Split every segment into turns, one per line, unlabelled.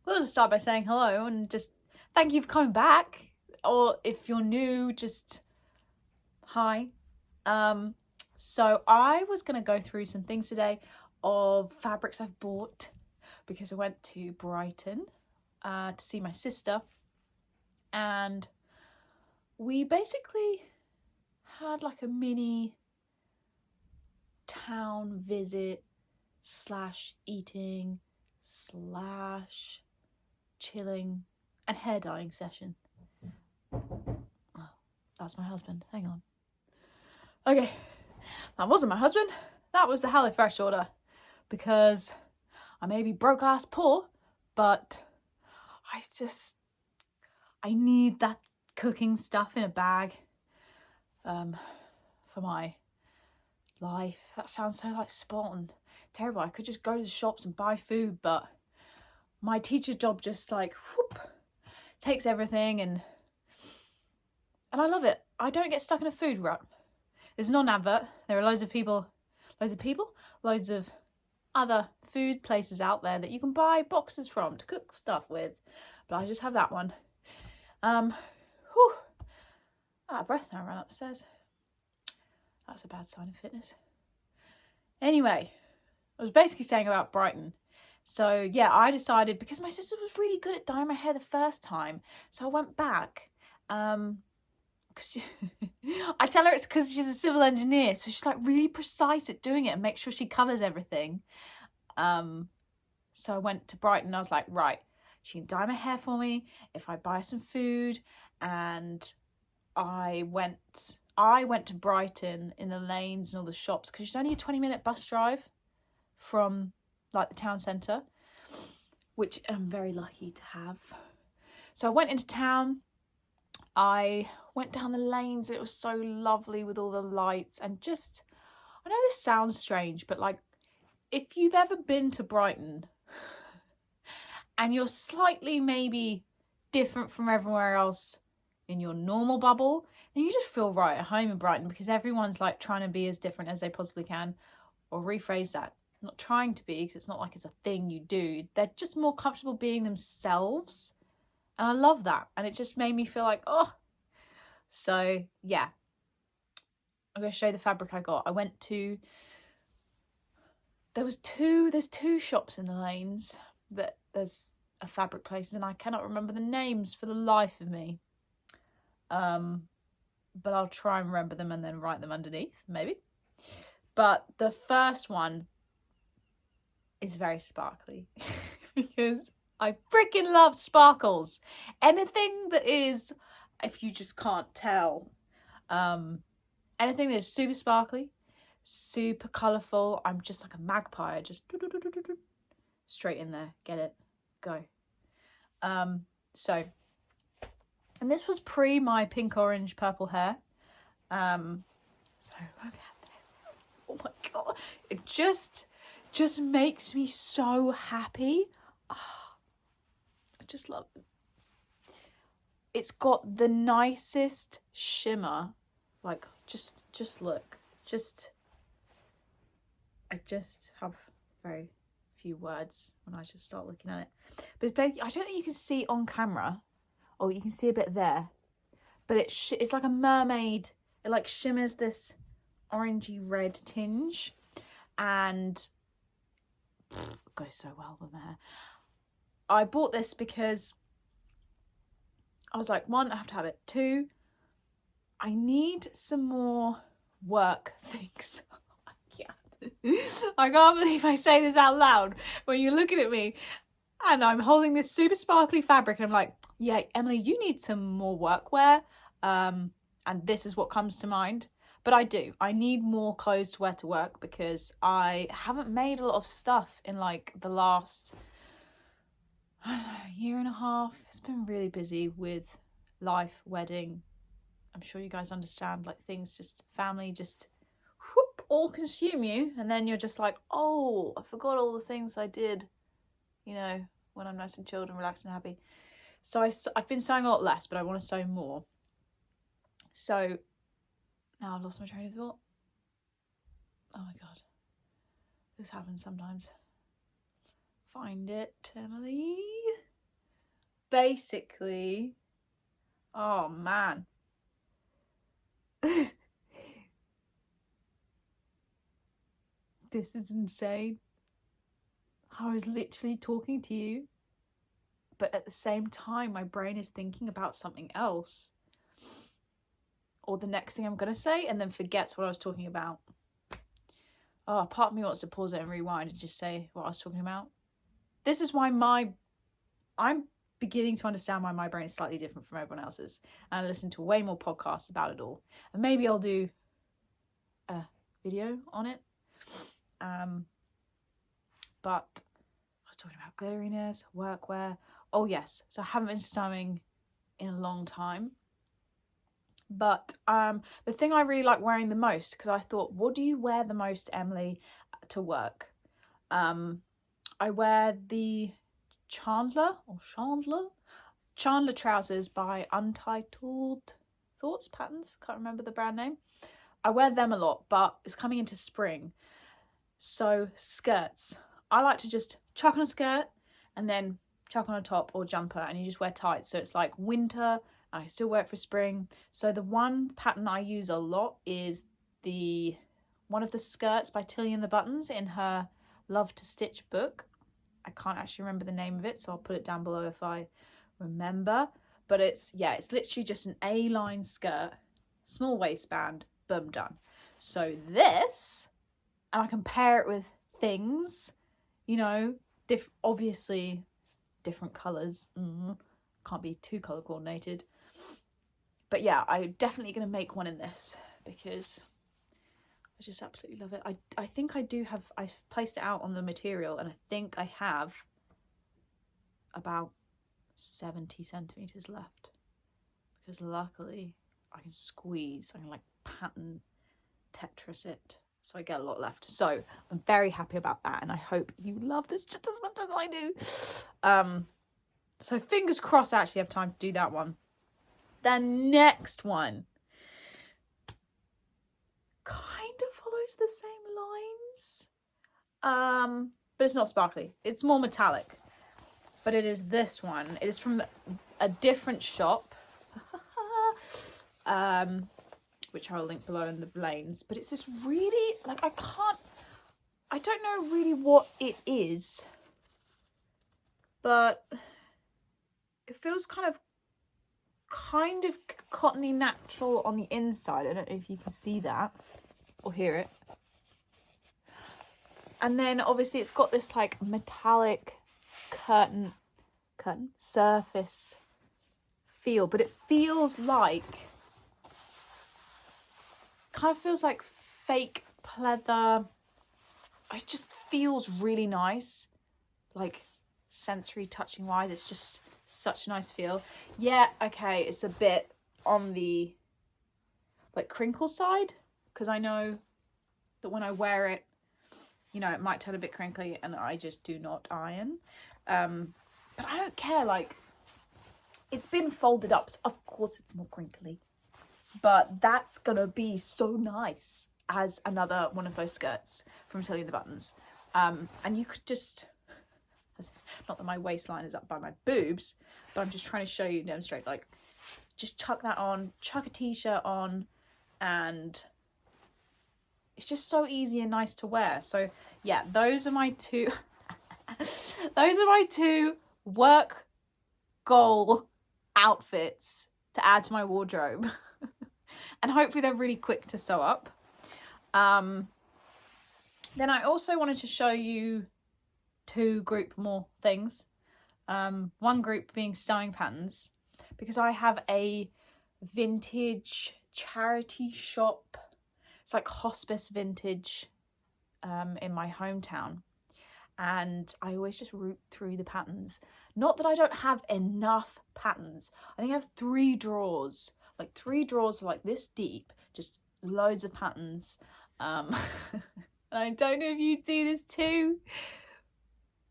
we'll just start by saying hello and just thank you for coming back. Or if you're new, just hi. So I was going to go through some things today of fabrics I've bought because I went to Brighton to see my sister, and we basically had like a mini town visit slash eating slash chilling and hair dyeing session. Oh, that's my husband. Hang on. Okay, that wasn't my husband. That was the HelloFresh order, because I may be broke ass poor, but I need that cooking stuff in a bag for my life. That sounds so like Spartan. Terrible. I could just go to the shops and buy food, but my teacher job just like whoop, takes everything, and I love it. I don't get stuck in a food rut. It's not an advert. There are loads of other food places out there that you can buy boxes from to cook stuff with, but I just have that one. Out of breath now. I ran upstairs. That's a bad sign of fitness. Anyway, I was basically saying about Brighton. So yeah, I decided, because my sister was really good at dyeing my hair the first time, so I went back. Cause I tell her it's because she's a civil engineer, so she's like really precise at doing it and make sure she covers everything. So I went to Brighton. I was like, right, she can dye my hair for me if I buy some food. And I went to Brighton in the lanes and all the shops, because it's only a 20-minute bus drive from like the town centre, which I'm very lucky to have. So I went into town. I went down the lanes. It was so lovely with all the lights, and just, I know this sounds strange, but like, if you've ever been to Brighton and you're slightly maybe different from everywhere else in your normal bubble, then you just feel right at home in Brighton, because everyone's like trying to be as different as they possibly can. Or rephrase that, not trying to be, because it's not like it's a thing you do. They're just more comfortable being themselves. And I love that. And it just made me feel like, oh. So yeah, I'm going to show you the fabric I got. I went to, there's two shops in the lanes that there's a fabric place, and I cannot remember the names for the life of me. But I'll try and remember them and then write them underneath, maybe. But the first one is very sparkly because I freaking love sparkles. Anything that is, if you just can't tell, anything that is super sparkly, super colourful, I'm just like a magpie. I just straight in there, get it, go. So, and this was pre my pink, orange, purple hair. So look at this. Oh my god, it just makes me so happy. Oh, I just love it. It's got the nicest shimmer. Like, just look. I just have very few words when I just start looking at it. But it's basically, I don't think you can see on camera. Oh, you can see a bit there. But it's like a mermaid. It like shimmers this orangey red tinge. And it goes so well with my hair. I bought this because I was like, one, I have to have it. Two, I need some more work things. I can't believe I say this out loud when you're looking at me and I'm holding this super sparkly fabric, and I'm like, yeah, Emily, you need some more workwear. And this is what comes to mind. But I need more clothes to wear to work, because I haven't made a lot of stuff in like the last, I don't know, year and a half. It's been really busy with life, wedding. I'm sure you guys understand, like things just, family just whoop, all consume you. And then you're just like, oh, I forgot all the things I did, you know, when I'm nice and chilled and relaxed and happy. So I've been sewing a lot less, but I want to sew more. So now I've lost my train of thought. Oh my god. This happens sometimes. Find it, Emily. basically, oh man. This is insane. I was literally talking to you, but at the same time, my brain is thinking about something else. Or the next thing I'm going to say, and then forgets what I was talking about. Oh, part of me wants to pause it and rewind and just say what I was talking about. This is why I'm beginning to understand why my brain is slightly different from everyone else's. And I listen to way more podcasts about it all. And maybe I'll do a video on it. But I was talking about glitteriness, workwear. Oh yes, so I haven't been sewing in a long time. But the thing I really like wearing the most, because I thought, what do you wear the most, Emily, to work? I wear the Chandler trousers by Untitled Thoughts Patterns. Can't remember the brand name. I wear them a lot, but it's coming into spring. So skirts. I like to just chuck on a skirt and then chuck on a top or jumper, and you just wear tights. So it's like winter, and I still wear it for spring. So the one pattern I use a lot is one of the skirts by Tilly and the Buttons in her Love to Stitch book. I can't actually remember the name of it, so I'll put it down below if I remember. But it's literally just an A-line skirt, small waistband, boom, done. So this, and I can pair it with things, obviously different colours. Can't be too colour coordinated. But yeah, I'm definitely going to make one in this because I just absolutely love it. I think I've placed it out on the material, and I think I have about 70 centimetres left. Because luckily I can like pattern Tetris it. So I get a lot left. So I'm very happy about that, and I hope you love this just as much as I do. So fingers crossed I actually have time to do that one. The next one kind of follows the same lines. But it's not sparkly. It's more metallic. But it is this one. It is from a different shop. Which I'll link below in the lanes. But it's this really, I don't know really what it is. But it feels kind of cottony natural on the inside. I don't know if you can see that or hear it. And then obviously it's got this like metallic curtain surface feel, but it feels like, kind of feels like fake pleather. It just feels really nice, like sensory touching wise. It's just such a nice feel. Yeah, okay, it's a bit on the like crinkle side, because I know that when I wear it, it might turn a bit crinkly, and I just do not iron. But I don't care, like, it's been folded up, so of course it's more crinkly. But that's gonna be so nice as another one of those skirts from Tilly and the Buttons. And you could just, not that my waistline is up by my boobs, but I'm just trying to show you, demonstrate, like, just chuck that on, chuck a t-shirt on, and it's just so easy and nice to wear. So yeah, those are my two work goal outfits to add to my wardrobe. And hopefully they're really quick to sew up. Then I also wanted to show you two group more things. One group being sewing patterns, because I have a vintage charity shop. It's like hospice vintage in my hometown. And I always just root through the patterns. Not that I don't have enough patterns. I think I have 3 drawers. Like 3 drawers are like this deep. Just loads of patterns. And I don't know if you do this too.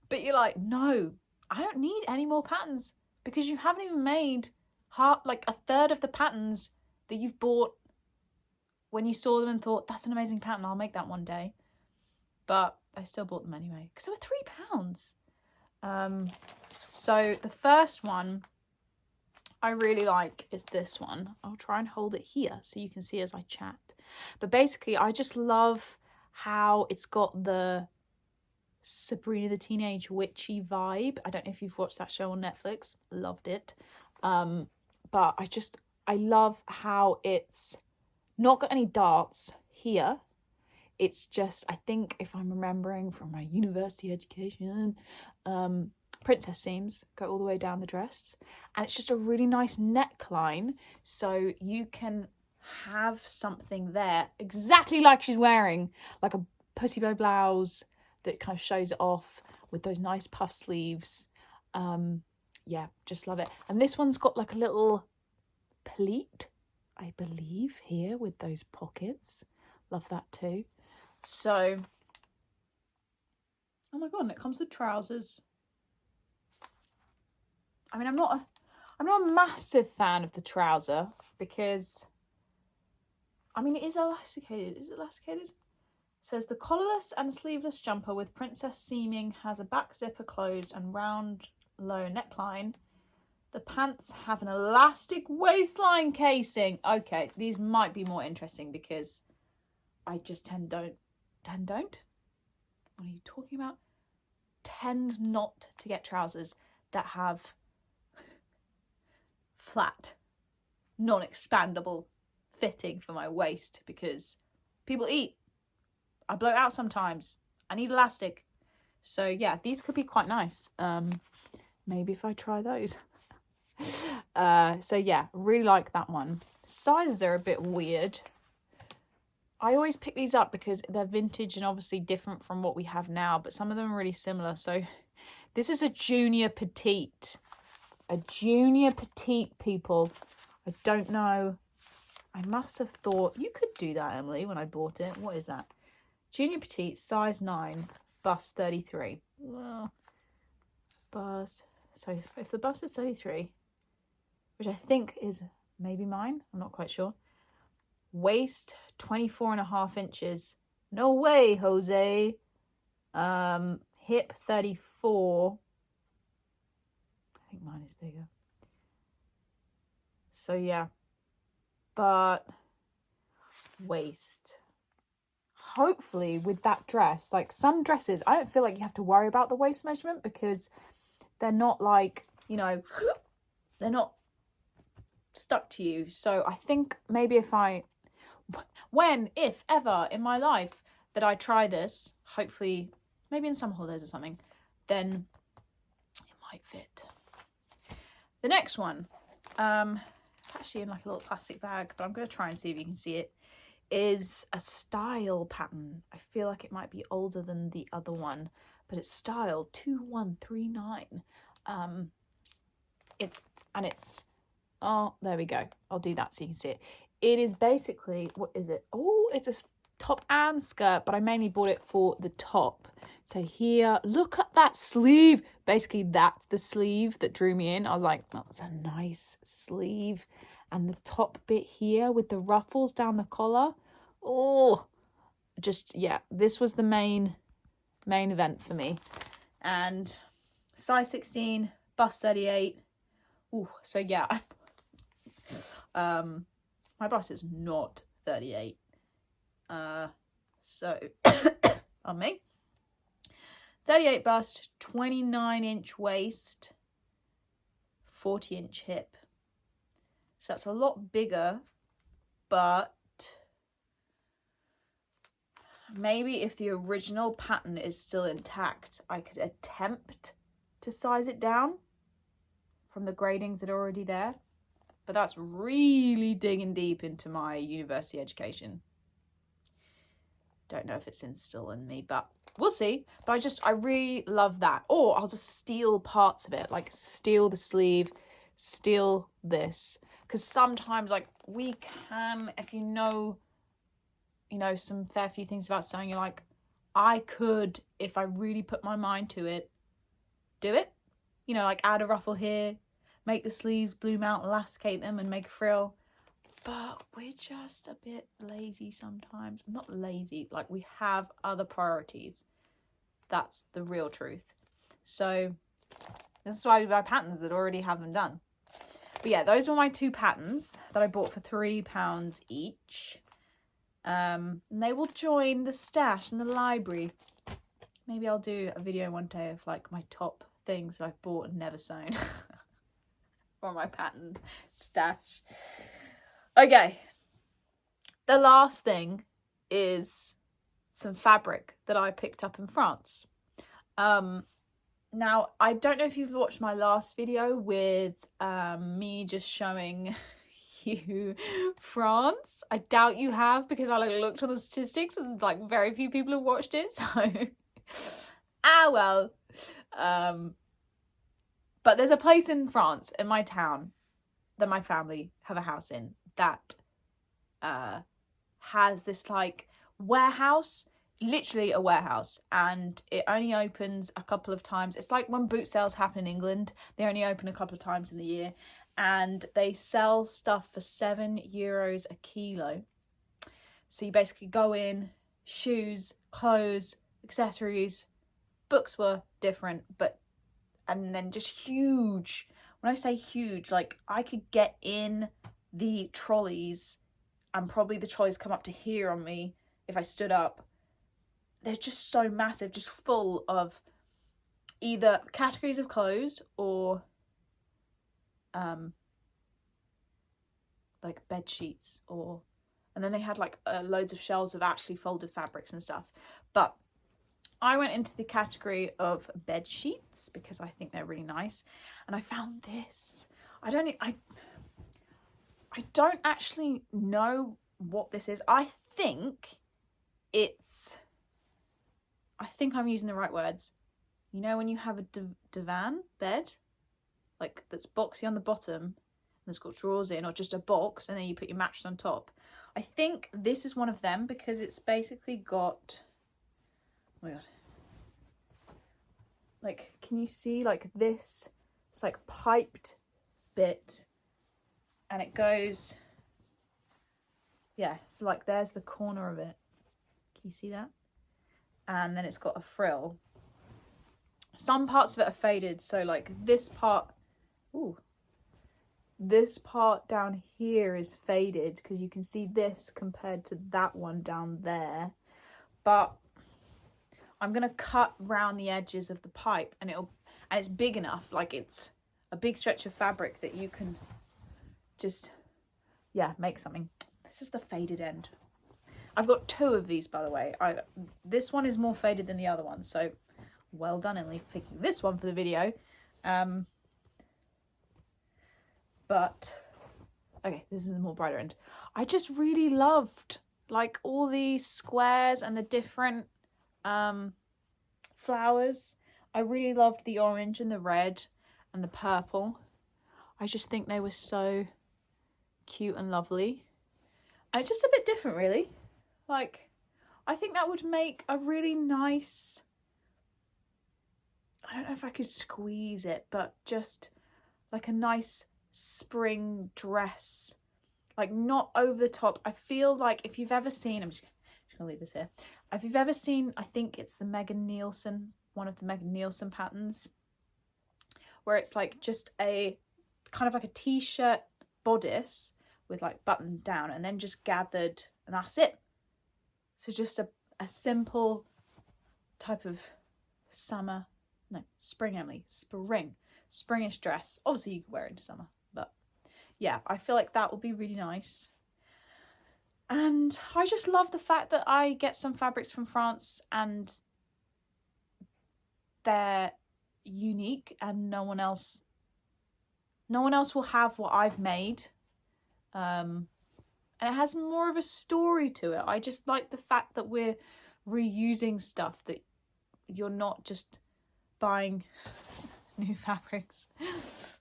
But you're like, no, I don't need any more patterns. Because you haven't even made like a third of the patterns that you've bought when you saw them and thought, that's an amazing pattern, I'll make that one day. But I still bought them anyway, because they were £3. So the first one I really like is this one. I'll try and hold it here so you can see as I chat. But basically, I just love how it's got the Sabrina the Teenage Witchy vibe. I don't know if you've watched that show on Netflix. Loved it. But I love how it's not got any darts here. It's just, I think if I'm remembering from my university education, princess seams go all the way down the dress. And it's just a really nice neckline. So you can have something there exactly like she's wearing, like a pussy bow blouse that kind of shows it off with those nice puff sleeves. Yeah, just love it. And this one's got like a little pleat, I believe, here with those pockets. Love that too. So, oh my god, and it comes with trousers. I mean, I'm not a massive fan of the trouser because, I mean, it is elasticated. Is it elasticated? It says the collarless and sleeveless jumper with princess seaming has a back zipper closed and round low neckline. The pants have an elastic waistline casing. Okay, these might be more interesting because I just tend don't. What are you talking about? Tend not to get trousers that have flat, non-expandable fitting for my waist because people eat. I blow out sometimes. I need elastic. So yeah, these could be quite nice. Maybe if I try those. So yeah, really like that one. Sizes are a bit weird. I always pick these up because they're vintage and obviously different from what we have now, but some of them are really similar. So this is a junior petite. A junior petite, people. I don't know. I must have thought, you could do that, Emily, when I bought it. What is that? Junior petite, size 9, bust 33. Well, bust. So if the bust is 33, which I think is maybe mine, I'm not quite sure. Waist 24.5 inches. No way, Jose. Hip 34. I think mine is bigger. So yeah. But waist. Hopefully with that dress, like some dresses, I don't feel like you have to worry about the waist measurement because they're not like, you know, they're not stuck to you. So I think maybe if ever in my life that I try this, hopefully maybe in some holidays or something, then it might fit. The next one, it's actually in like a little plastic bag, but I'm going to try and see if you can see it, is a style pattern. I feel like it might be older than the other one, but it's style 2139. Oh, there we go. I'll do that so you can see it. It is basically, what is it? Oh, it's a top and skirt, but I mainly bought it for the top. So here, look at that sleeve. Basically, that's the sleeve that drew me in. I was like, that's a nice sleeve. And the top bit here with the ruffles down the collar. Oh, just, yeah, this was the main event for me. And size 16, bust 38. Ooh, so yeah. My bust is not 38. So, on me. 38 bust, 29-inch waist, 40-inch hip. So that's a lot bigger, but maybe if the original pattern is still intact, I could attempt to size it down from the gradings that are already there. But that's really digging deep into my university education. Don't know if it's still in me, but we'll see. But I really love that. Or I'll just steal parts of it, like steal the sleeve, steal this. Because sometimes, like, we can, if you know, some fair few things about sewing, you're like, I could, if I really put my mind to it, do it. You know, like add a ruffle here, make the sleeves bloom out, elasticate them and make a frill. But we're just a bit lazy sometimes. Not lazy, like we have other priorities. That's the real truth. So This is why we buy patterns that already have them done. But yeah, those were my 2 patterns that I bought for £3 each. And they will join the stash in the library. Maybe I'll do a video one day of like my top things that I've bought and never sewn. Or my pattern stash. Okay. The last thing is some fabric that I picked up in France. Now, I don't know if you've watched my last video with me just showing you France. I doubt you have, because I like looked on the statistics and like very few people have watched it. So, well. But there's a place in France, in my town, that my family have a house in, that has this like warehouse, literally a warehouse, and it only opens a couple of times. It's like when boot sales happen in England, they only open a couple of times in the year, and they sell stuff for €7 a kilo. So you basically go in, shoes, clothes, accessories, books were different, and then just huge. When I say huge, like I could get in the trolleys, and probably the trolleys come up to here on me if I stood up. They're just so massive, just full of either categories of clothes or like bed sheets, and then they had like loads of shelves of actually folded fabrics and stuff. But I went into the category of bed sheets because I think they're really nice, and I found this. I don't actually know what this is. I think I'm using the right words. You know when you have a divan bed, like that's boxy on the bottom and it's got drawers in, or just a box and then you put your mattress on top. I think this is one of them, because it's basically got, oh my god, like, can you see like this? It's like piped bit, and it goes, yeah, it's like there's the corner of it. Can you see that? And then it's got a frill. Some parts of it are faded, so like this part, this part down here is faded because you can see this compared to that one down there. But I'm gonna cut round the edges of the pipe, and it's big enough, like it's a big stretch of fabric that you can just, yeah, make something. This is the faded end. I've got 2 of these, by the way. This one is more faded than the other one, so well done, Emily, for picking this one for the video. But okay, this is the more brighter end. I just really loved like all the squares and the different flowers. I really loved the orange and the red and the purple. I just think they were so cute and lovely, and it's just a bit different, really. Like, I think that would make a really nice, I don't know if I could squeeze it, but just like a nice spring dress, like not over the top. I feel like if you've ever seen, I'm just gonna leave this here. If you've ever seen, I think it's the Megan Nielsen, one of the Megan Nielsen patterns, where it's like just a kind of like a t-shirt bodice with like buttoned down and then just gathered, and that's it. So just a simple type of spring, Emily, springish dress. Obviously you could wear it into summer, but yeah, I feel like that would be really nice. And I just love the fact that I get some fabrics from France and they're unique and no one else will have what I've made. And it has more of a story to it. I just like the fact that we're reusing stuff, that you're not just buying new fabrics.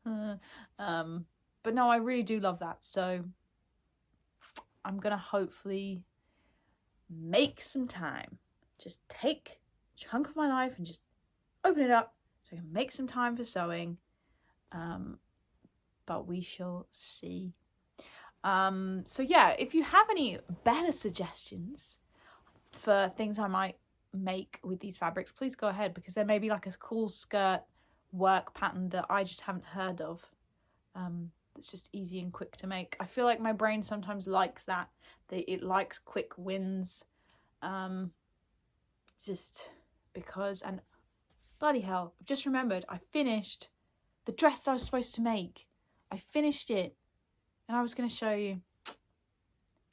But no, I really do love that. So I'm gonna hopefully make some time. Just take a chunk of my life and just open it up so I can make some time for sewing. But we shall see. So yeah, if you have any better suggestions for things I might make with these fabrics, please go ahead, because there may be like a cool skirt work pattern that I just haven't heard of. It's just easy and quick to make. I feel like my brain sometimes likes that. It likes quick wins. Just because, and bloody hell, I've just remembered I finished the dress I was supposed to make. I finished it and I was going to show you.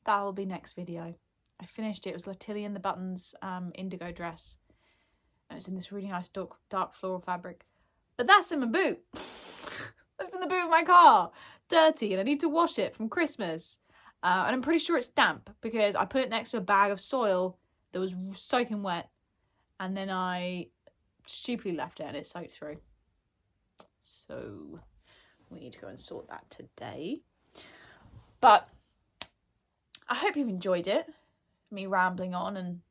That will be next video. I finished it. It was Latilly and the Buttons indigo dress. And it's in this really nice dark floral fabric. But that's in my boot. That's in the boot of my car. Dirty, and I need to wash it from Christmas. And I'm pretty sure it's damp because I put it next to a bag of soil that was soaking wet. And then I stupidly left it and it soaked through. So we need to go and sort that today. But I hope you've enjoyed it. Me rambling on and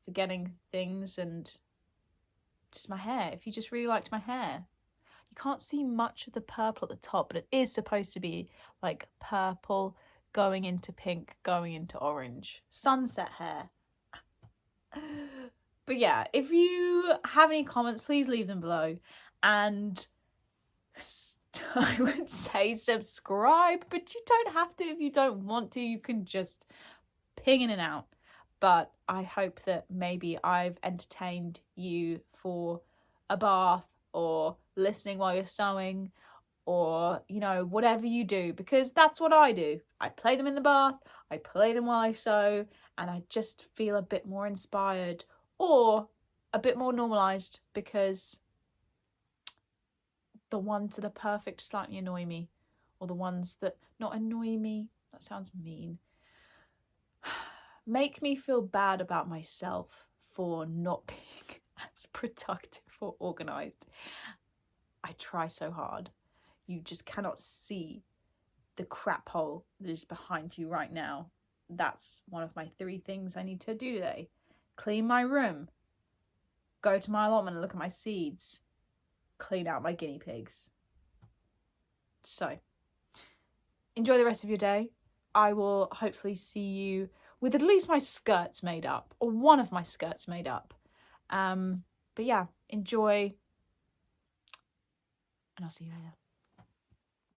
forgetting things, and just my hair. If you just really liked my hair. You can't see much of the purple at the top, but it is supposed to be like purple going into pink, going into orange. Sunset hair. But yeah, if you have any comments, please leave them below. And I would say subscribe, but you don't have to if you don't want to. You can just ping in and out. But I hope that maybe I've entertained you for a bath, or listening while you're sewing, or, you know, whatever you do, because that's what I do. I play them in the bath, I play them while I sew, and I just feel a bit more inspired or a bit more normalised, because the ones that are perfect slightly annoy me, or the ones that not annoy me, that sounds mean, make me feel bad about myself for not being as productive or organised. I try so hard. You just cannot see the crap hole that is behind you right now. That's one of my 3 things I need to do today. Clean my room. Go to my allotment and look at my seeds. Clean out my guinea pigs. So, enjoy the rest of your day. I will hopefully see you with at least my skirts made up, or one of my skirts made up. But yeah, enjoy, and I'll see you later.